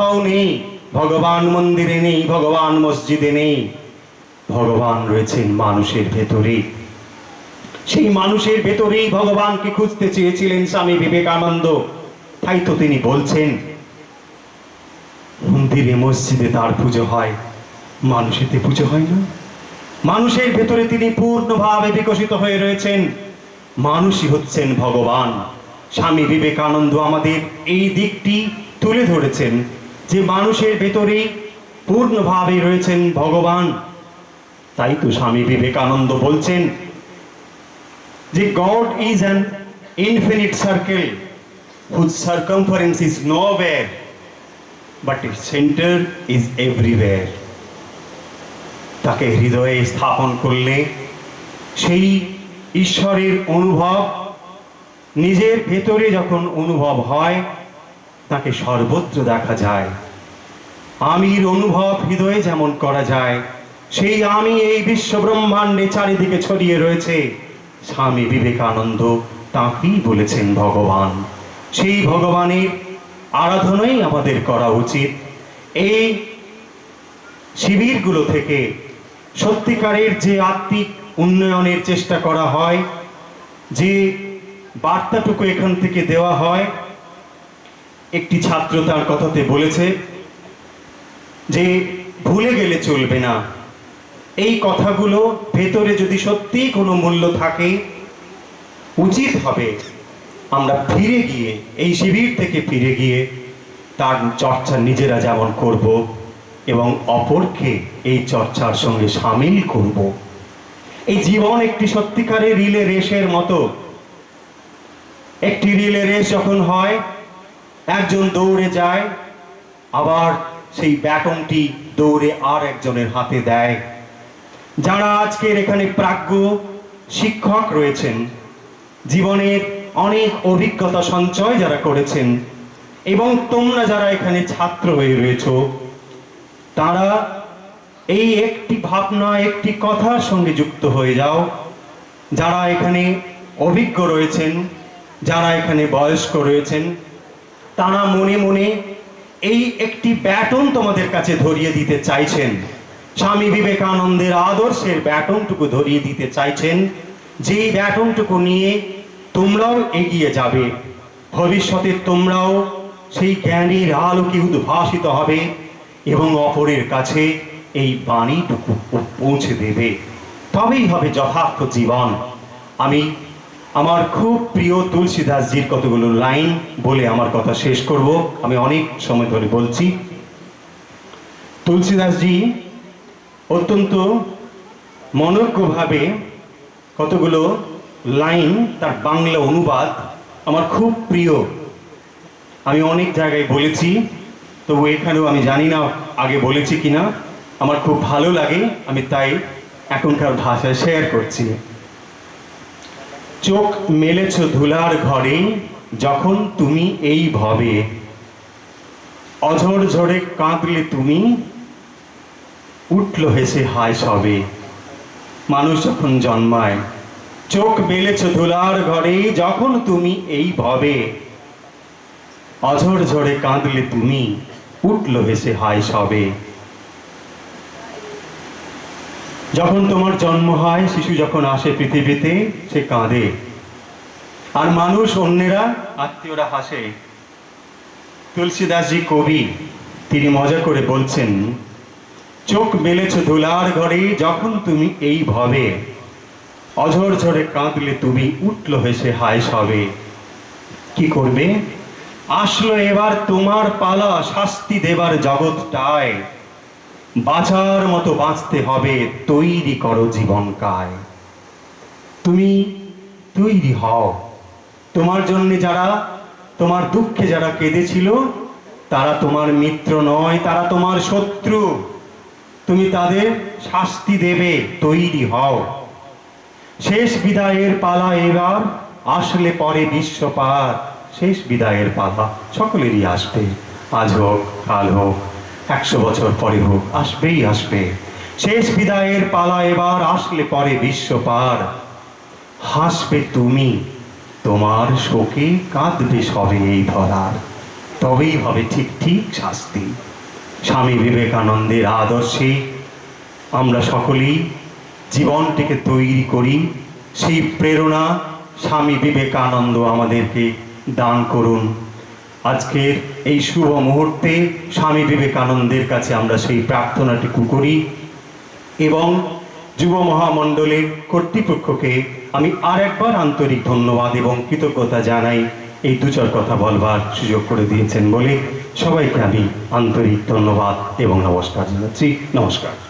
কোথাও নেই, ভগবান মন্দিরে নেই, ভগবান মসজিদে নেই, ভগবান রয়েছেন মানুষের ভেতরে। সেই মানুষের ভেতরেই ভগবানকে খুঁজতে চেয়েছিলেন স্বামী বিবেকানন্দ। তাই তো তিনি বলছেন, মন্দিরে মসজিদে তার পুজো হয়, মানুষেতে পুজো হয় না। মানুষের ভেতরে তিনি পূর্ণভাবে বিকশিত হয়ে রয়েছেন, মানুষই হচ্ছেন ভগবান। স্বামী বিবেকানন্দ আমাদের এই দিকটি তুলে ধরেছেন যে মানুষের ভেতরেই পূর্ণভাবে রয়েছেন ভগবান। তাই তো স্বামী বিবেকানন্দ বলছেন যে God is an infinite circle whose circumference is nowhere but its center is everywhere। তাকে হৃদয়ে স্থাপন করলে সেই ঈশ্বরের অনুভব নিজের ভেতরে যখন অনুভব হয়, তাকে সর্বত্র দেখা যায়। আমির অনুভব হৃদয়ে যেমন করা যায়, সেই আমি এই বিশ্ব ব্রহ্মাণ্ডে চারিদিকে ছড়িয়ে রয়েছে। স্বামী বিবেকানন্দ তাঁকেই বলেছেন ভগবান। সেই ভগবানের আরাধনাই আমাদের করা উচিত। এই শিবিরগুলো থেকে সত্যিকারের যে আত্মিক উন্নয়নের চেষ্টা করা হয়, যে বার্তাটুকু এখান থেকে দেওয়া হয়, একটি ছাত্র তার কথাতে বলেছে যে ভুলে গেলে চলবে না। এই কথাগুলো ভেতরে যদি সত্যি কোনো মূল্য থাকে, উচিত হবে আমরা ফিরে গিয়ে এই শিবির থেকে ফিরে গিয়ে তার চর্চা নিজেরা যেমন করব এবং অপরকে এই চর্চার সঙ্গে সামিল করব। এই জীবন একটি সত্যিকারের রিলে রেসের মতো। একটি রিলে রেস যখন হয়, একজন দৌড়ে যায়, আবার সেই ব্যাটনটি দৌড়ে আর একজনের হাতে দেয়। যারা আজকের এখানে প্রাজ্ঞ শিক্ষক রয়েছেন, জীবনের অনেক অভিজ্ঞতা সঞ্চয় যারা করেছেন, এবং তোমরা যারা এখানে ছাত্র হয়ে রয়েছ, তারা এই একটি ভাবনা, একটি কথার সঙ্গে যুক্ত হয়ে যাও। যারা এখানে অভিজ্ঞ রয়েছেন, যারা এখানে বয়স্ক রয়েছেন, তারা মনে মনে এই একটি ব্যাটন তোমাদের কাছে ধরিয়ে দিতে চাইছেন। স্বামী বিবেকানন্দের আদর্শের ব্যাটনটুকু ধরিয়ে দিতে চাইছেন, যেই ব্যাটনটুকু নিয়ে তোমরাও এগিয়ে যাবে। ভবিষ্যতে তোমরাও সেই জ্ঞানের আলোকে উদ্ভাসিত হবে এবং অপরের কাছে এই বাণীটুকু পৌঁছে দেবে। তবেই হবে যথার্থ জীবন। আমি আমার খুব প্রিয় তুলসীদাসজির কতগুলো লাইন বলে আমার কথা শেষ করব। আমি অনেক সময় ধরে বলছি। তুলসীদাসজি অত্যন্ত মনোজ্ঞভাবে কতগুলো লাইন, তার বাংলা অনুবাদ আমার খুব প্রিয়। আমি অনেক জায়গায় বলেছি, তবু এখানেও আমি জানি না আগে বলেছি কিনা, আমার খুব ভালো লাগে, আমি তাই এখনকার ভাষায় শেয়ার করছি। চোখ মেলেছ ধুলার ঘরে যখন তুমি এই ভবে, অঝর ঝরে কাঁদলে তুমি উঠল হেসে হায় সবে। মানুষ যখন জন্মায়, চোখ মেলেছ ধুলার ঘরে যখন তুমি এই ভবে, অঝর ঝরে কাঁদলে তুমি উঠল হেসে হায় সবে। যখন তোমার জন্ম হয়, শিশু যখন আসে পৃথিবীতে, সে কাঁদে, আর মানুষ, অন্যেরা, আত্মীয়রা হাসে। তুলসীদাসজি কবি, তিনি মজা করে বলছেন, চোখ মেলেছ ধুলার ঘরে যখন তুমি এই ভবে, অঝর ঝরে কাঁদলে তুমি উঠল হেসে হায় সবে। কি করবে? আসলো এবার তোমার পালা শাস্তি দেবার জগৎটায়, বাঁচার মতো বাঁচতে হবে, তৈরি করো জীবন কায়। তুমি তৈরি হও। তোমার জন্য যারা, তোমার দুঃখে যারা কেঁদেছিল, তারা তোমার মিত্র নয়, তারা তোমার শত্রু। তুমি তাদের শাস্তি দেবে, তৈরি হও। শেষ বিদায়ের পালা এবার, আসলে পরে বিশ্ব পার। শেষ বিদায়ের পালা সকলেরই আসবে, আজ হোক, কাল হোক, 100 বছর পরে হোক, আসবেই আসবে। শেষ বিদায়ের পালা এবার, আসলে পরে বিশ্ব পার। হাসবে তুমি, তোমার শোকে কাঁদবে সবে এই ধরার। তবেই হবে ঠিক ঠিক শাস্তি। স্বামী বিবেকানন্দের আদর্শে আমরা সকলেই জীবনটিকে তৈরি করি। সেই প্রেরণা স্বামী বিবেকানন্দ আমাদেরকে দান করুন। আজকের এই শুভ মুহূর্তে স্বামী বিবেকানন্দের কাছে আমরা সেই প্রার্থনাটুকু করি এবং যুব মহামণ্ডলের কর্তৃপক্ষকে আমি আর একবার আন্তরিক ধন্যবাদ এবং কৃতজ্ঞতা জানাই এই দু চার কথা বলবার সুযোগ করে দিয়েছেন বলে। সবাইকে আমি আন্তরিক ধন্যবাদ এবং নমস্কার জানাচ্ছি। নমস্কার।